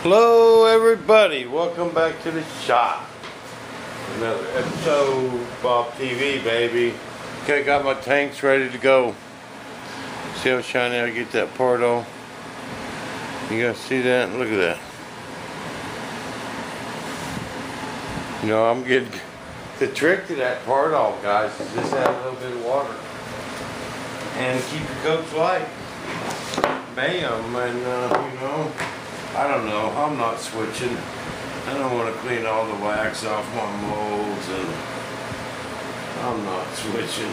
Hello everybody, welcome back to the shop. Another episode, Bob TV, baby. Okay, got my tanks ready to go. See how shiny I get that part on? You guys see that? Look at that. You know, I'm getting the trick to that part off, guys, is just add a little bit of water and keep your coats light. Bam, and you know, I don't know, I'm not switching. I don't want to clean all the wax off my molds, and I'm not switching.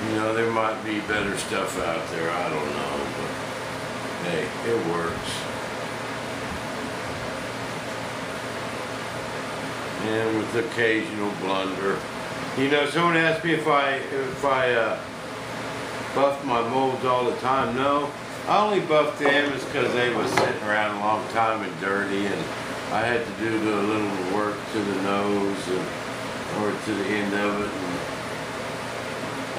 You know, there might be better stuff out there, I don't know, but hey, it works. And with occasional blunder. You know, someone asked me if I buff my molds all the time. No, I only buffed them is because they was sitting around a long time and dirty, and I had to do a little work to the nose or to the end of it, and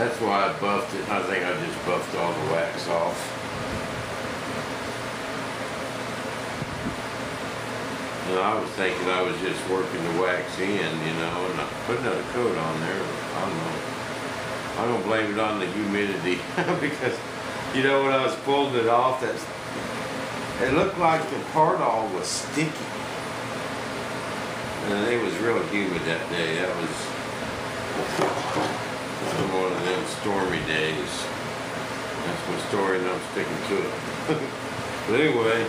that's why I buffed it. I think I just buffed all the wax off. And I was thinking I was just working the wax in, you know, and I put another coat on there. I don't know. I don't blame it on the humidity because, you know, when I was pulling it off, it looked like the part all was sticky. And it was real humid that day. That was one of them stormy days. That's my story, and I'm sticking to it. But anyway,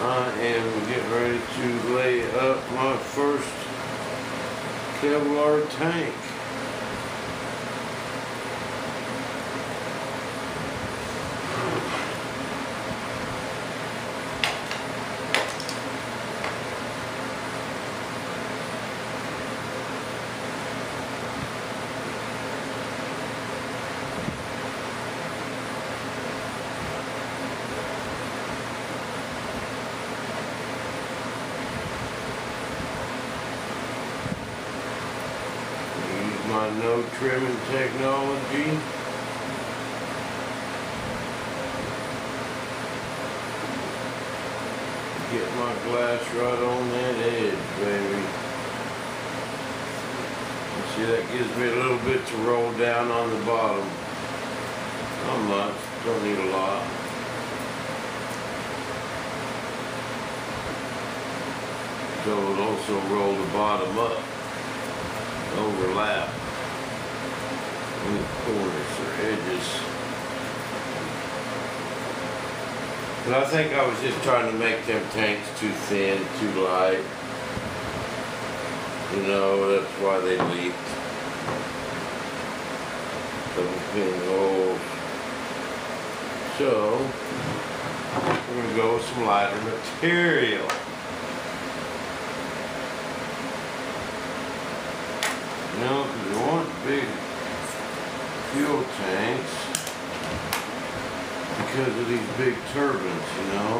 I am getting ready to lay up my first Kevlar tank. My no trimming technology. Get my glass right on that edge, baby. See, that gives me a little bit to roll down on the bottom. Not much, don't need a lot. So it'll also roll the bottom up. Overlap in the corners or edges. But I think I was just trying to make them tanks too thin, too light. You know, that's why they leaked. Double pin holes. So, we're going to go with some lighter material. You know, because you want big fuel tanks because of these big turbines, you know.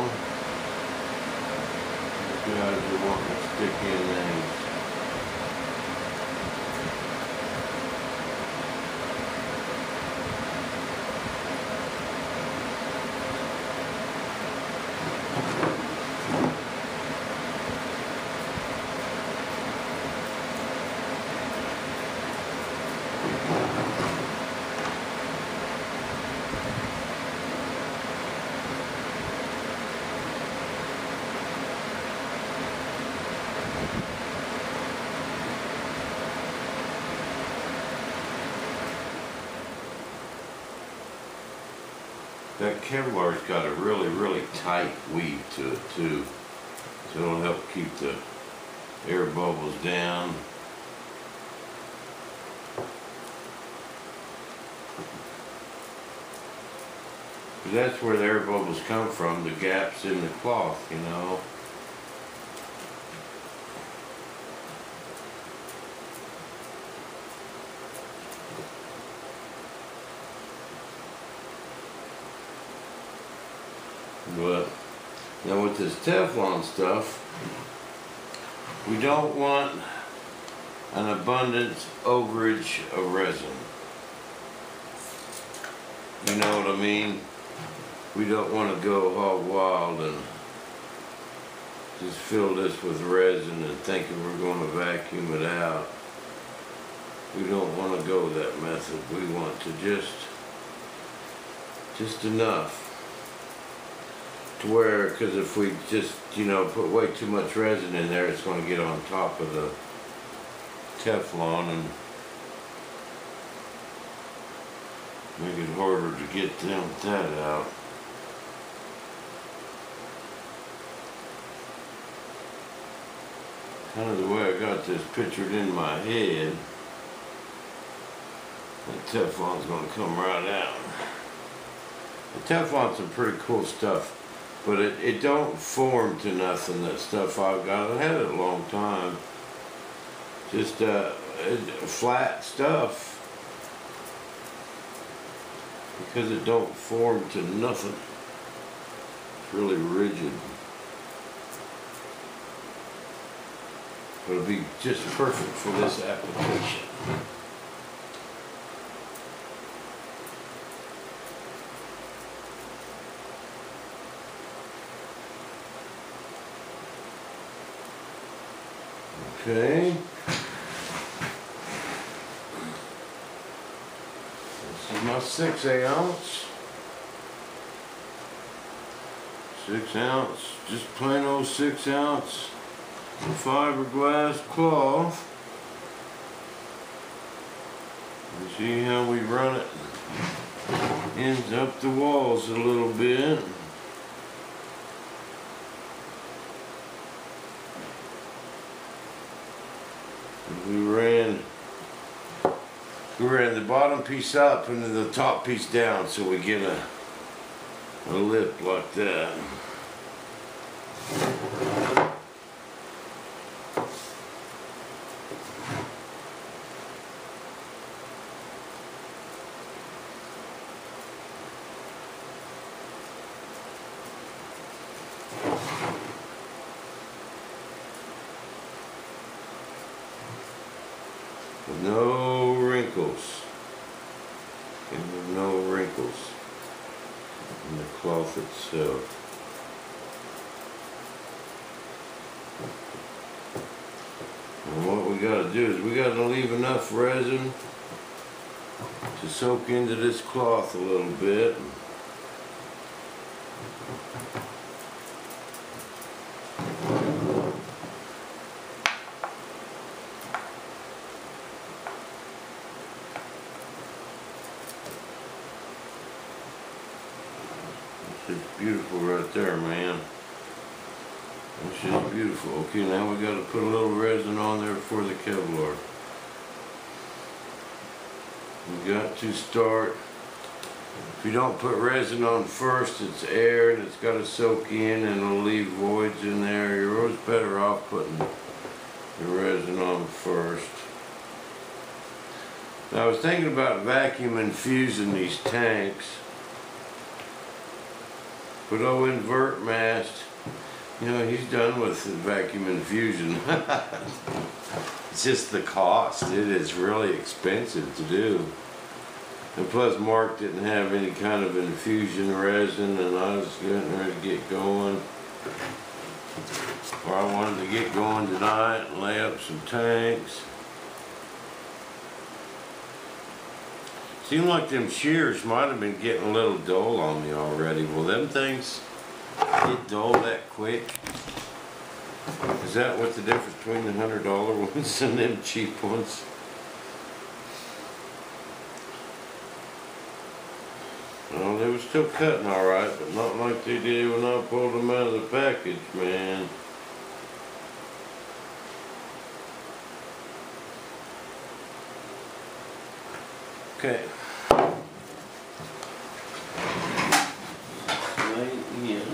These guys are wanting to stick in things. That Kevlar's got a really tight weave to it too, so it'll help keep the air bubbles down. That's where the air bubbles come from, the gaps in the cloth, you know. But now with this Teflon stuff, we don't want an abundance overage of resin. You know what I mean? we don't want to go hog wild and just fill this with resin and thinking we're going to vacuum it out. We don't want to go that method. We want to just enough to where, because if we just, you know, put way too much resin in there, it's going to get on top of the Teflon and make it harder to get that out. Kind of the way I got this pictured in my head, that Teflon's going to come right out. The Teflon's some pretty cool stuff, but it don't form to nothing, that stuff I've got. I had it a long time. Just flat stuff, because it don't form to nothing. It's really rigid. But it'll be just perfect for this application. Okay. This is my 6 ounce. 6 ounce, just plain old 6 ounce fiberglass cloth. You see how we run it? Ends up the walls a little bit. We ran the bottom piece up and then the top piece down, so we get a lip like that. No wrinkles. And no wrinkles in the cloth itself. And what we got to do is we got to leave enough resin to soak into this cloth a little bit. It's beautiful right there, man. It's just beautiful. Okay, now we got to put a little resin on there for the Kevlar. We got to start. If you don't put resin on first, it's air and it's got to soak in and it'll leave voids in there. You're always better off putting the resin on first. Now, I was thinking about vacuum infusing these tanks. But oh, invert mast, you know, he's done with the vacuum infusion. It's just the cost. It is really expensive to do. And plus Mark didn't have any kind of infusion resin, and I was getting ready to get going. Or I wanted to get going tonight and lay up some tanks. Seemed like them shears might have been getting a little dull on me already. Will them things get dull that quick? Is that what the difference between the $100 ones and them cheap ones? Well, they were still cutting alright, but not like they did when I pulled them out of the package, man. Okay. Laying in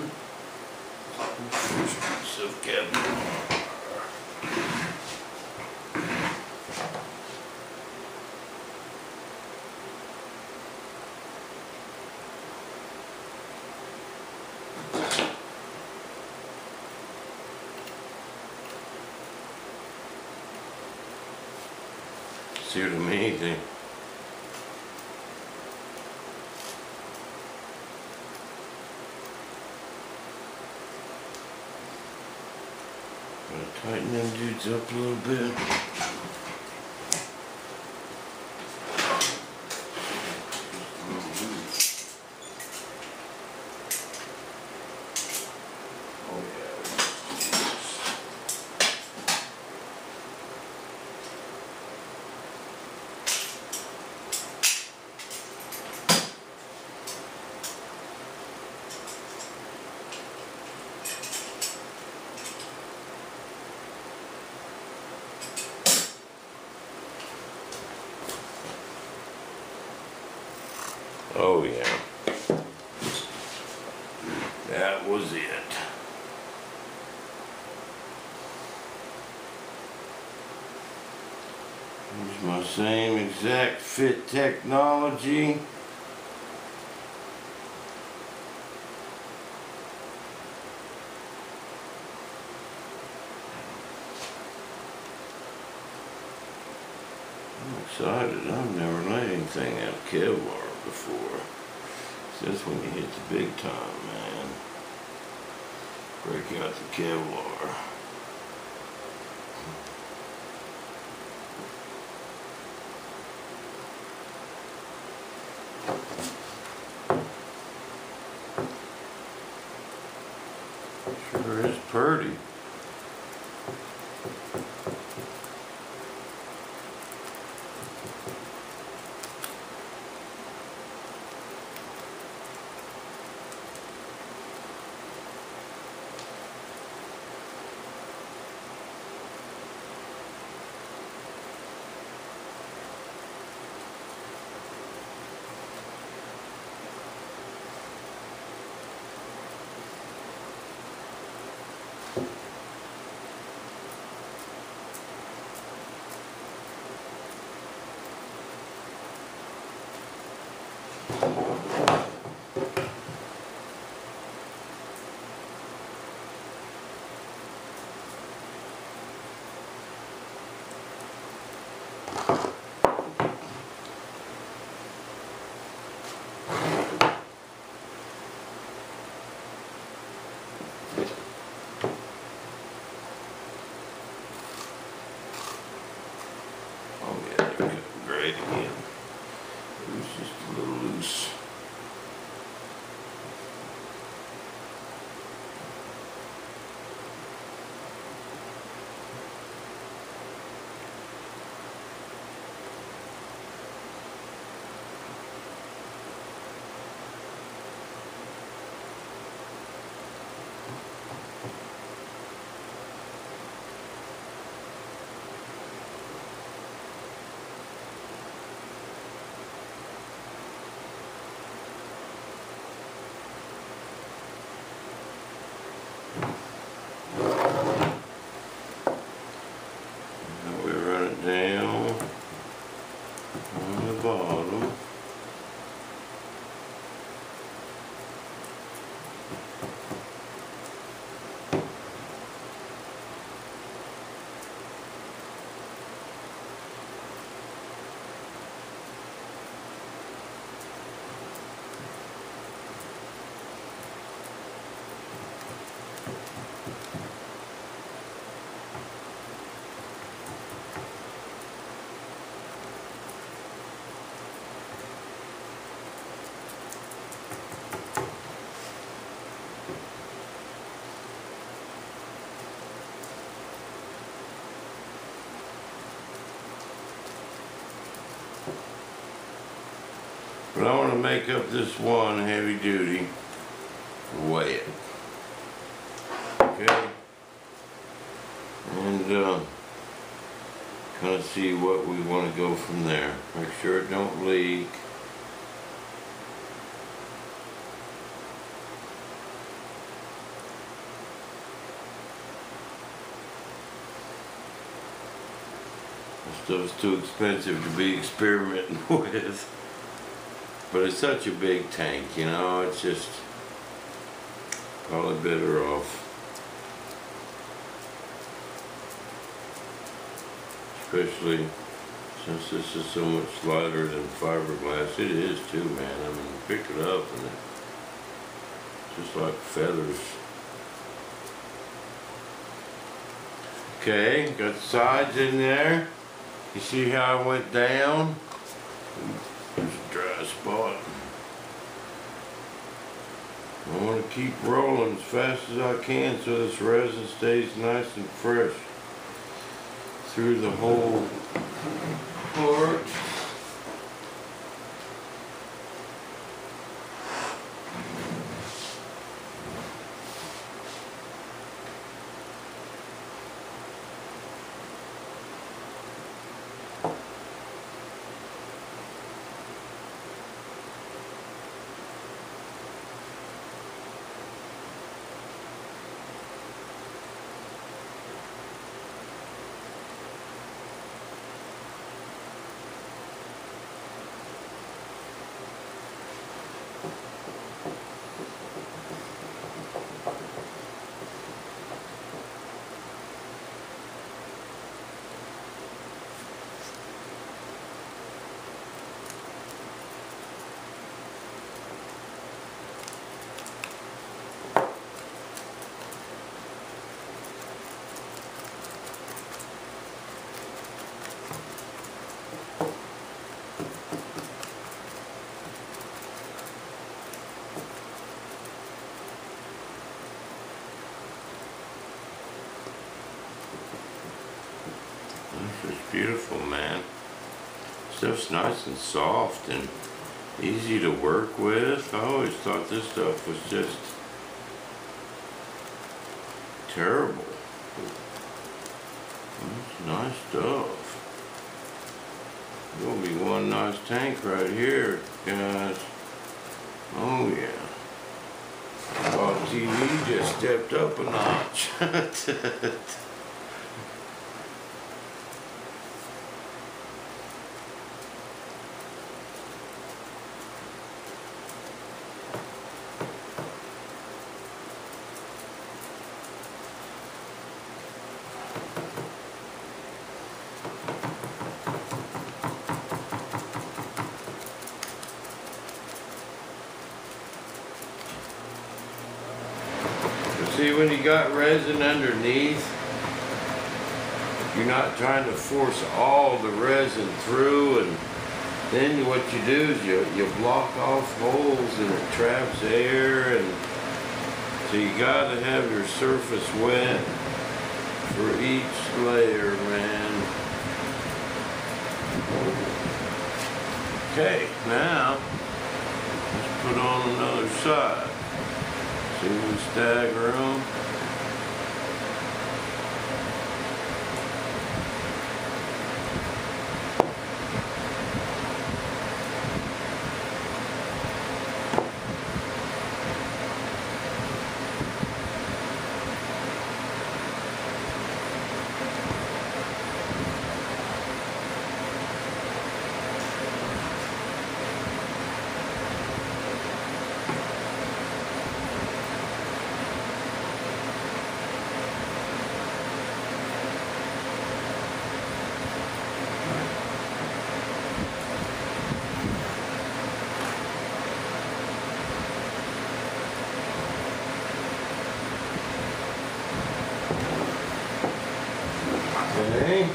the first piece of kevlar. See what I mean? Gotta tighten them dudes up a little bit. Oh yeah, that was it. Here's my same exact fit technology. I'm excited. I've never laid anything out of kevlar before. So that's when you hit the big time, man. Break out the kevlar. Sure is pretty. Great again. It was just a little loose. Now we run it down on the bottom. But I want to make up this one heavy duty, weigh it. Okay? And kind of see what we want to go from there. Make sure it don't leak. This stuff's too expensive to be experimenting with. But it's such a big tank, you know, it's just probably better off. Especially since this is so much lighter than fiberglass. It is too, man. I mean, you pick it up and it's just like feathers. Okay, got the sides in there. You see how I went down? There's a dry spot. I want to keep rolling as fast as I can so this resin stays nice and fresh through the whole part. This is beautiful, man. Stuff's nice and soft and easy to work with. I always thought this stuff was just terrible. That's nice stuff. Gonna be one nice tank right here, guys. Oh yeah. Well, TV just stepped up a notch. See, when you got resin underneath, you're not trying to force all the resin through, and then what you do is you block off holes and it traps air, and so you gotta have your surface wet for each layer, man. Okay, now let's put on another side. See, we stagger them. Okay.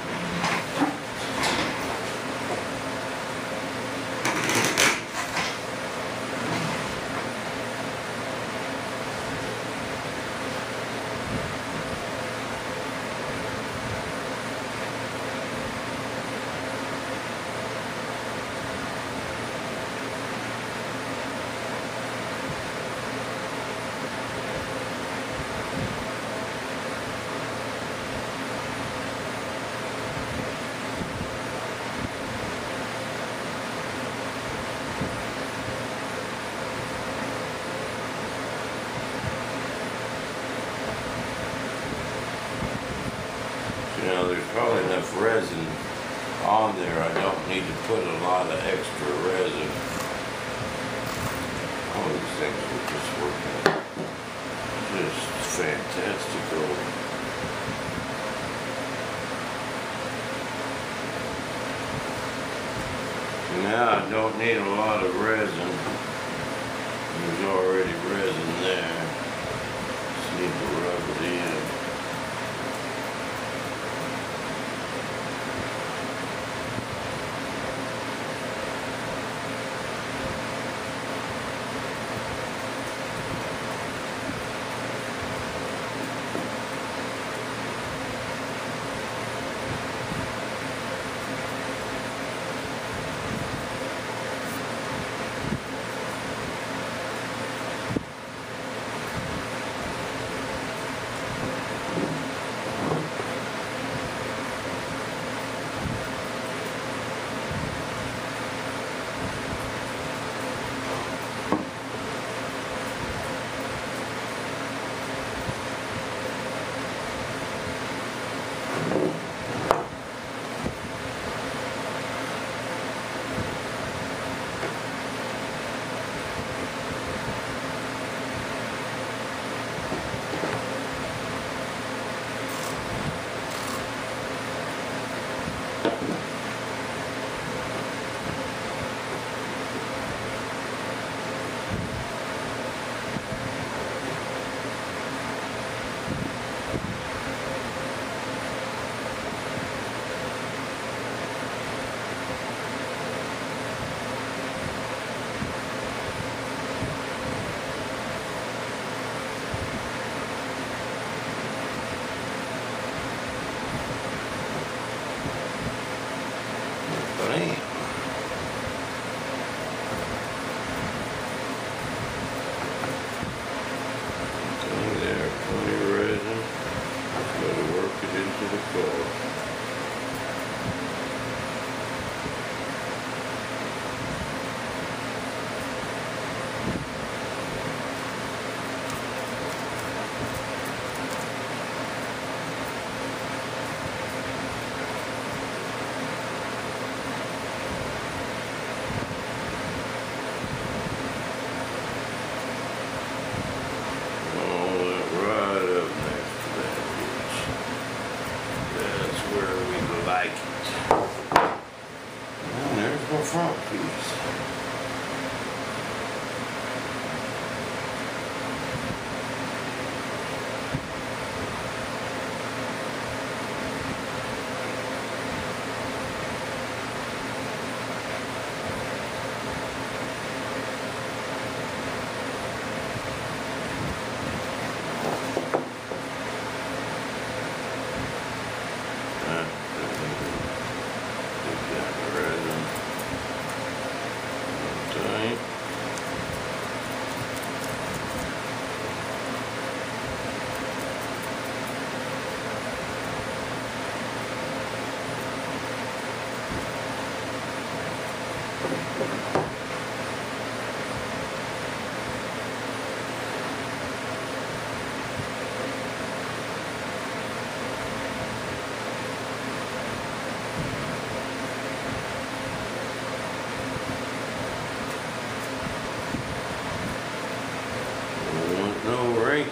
You know, there's probably enough resin on there. I don't need to put a lot of extra resin. All these things are just working just fantastical. Now I don't need a lot of resin. There's already resin there. Just need to rub it in.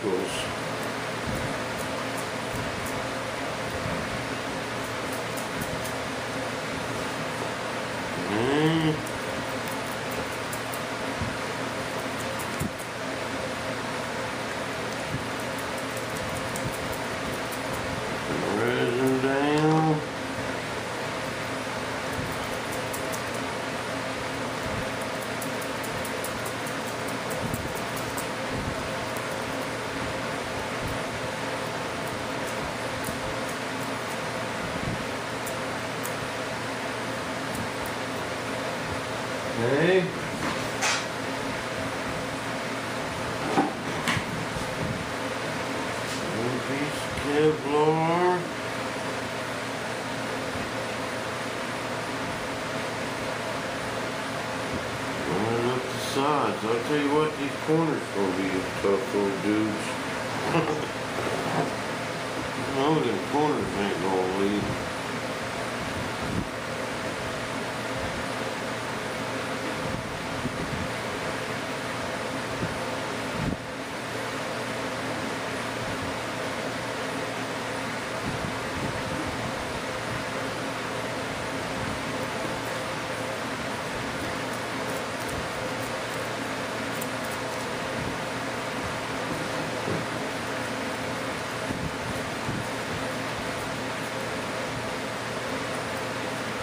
circles. Resin down. Okay. One piece of Kevlar. Line up the sides. I'll tell you what, these corners gonna be tough little dudes. No, them corners ain't gonna leave.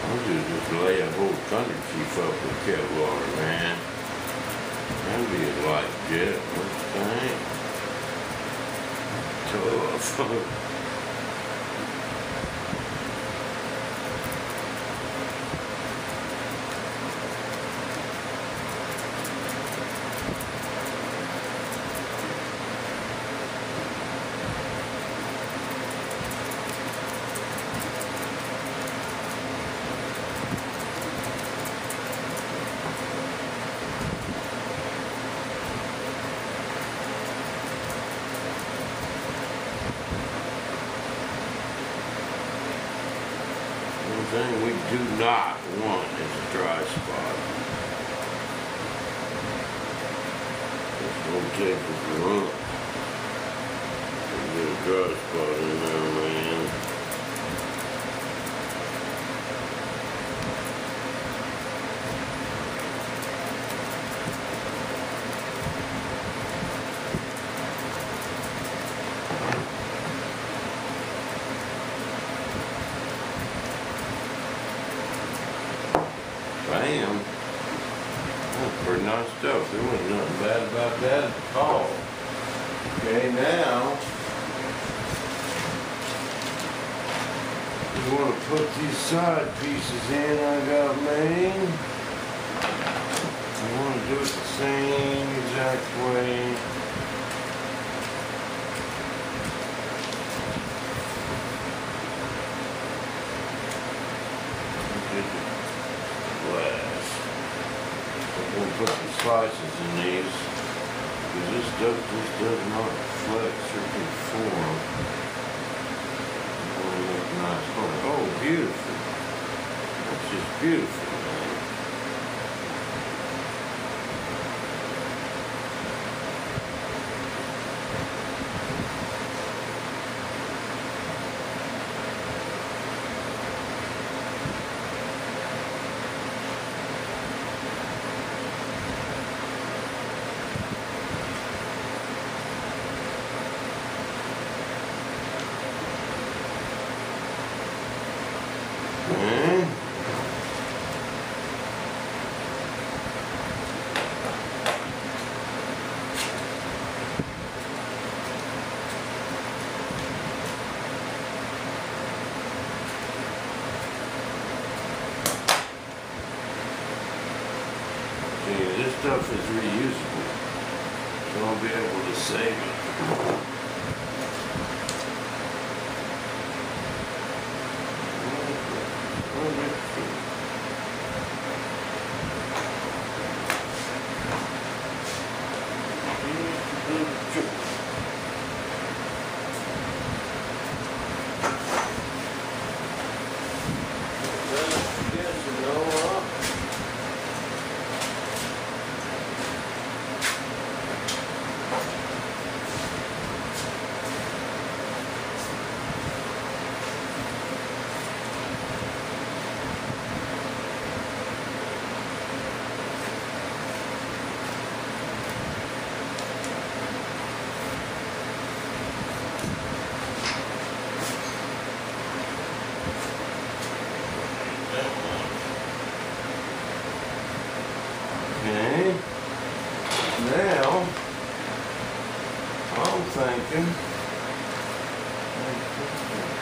I'll just lay a whole thunder chief up with Kevlar, man. That'd be a light jet, what's that? Tough. The thing we do not want is a dry spot. It's gonna take us a run. Get a dry spot in there, man. Bam. That's pretty nice stuff. There wasn't nothing bad about that at all. Okay, now we want to put these side pieces in I got made. I want to do it the same exact way. I'm going to put some slices in these because this stuff just does not flex or conform. I'm going to make a nice corner. Oh, beautiful. That's just beautiful, man. This stuff is reusable, so I'll be able to save it.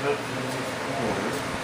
Cut in this corner.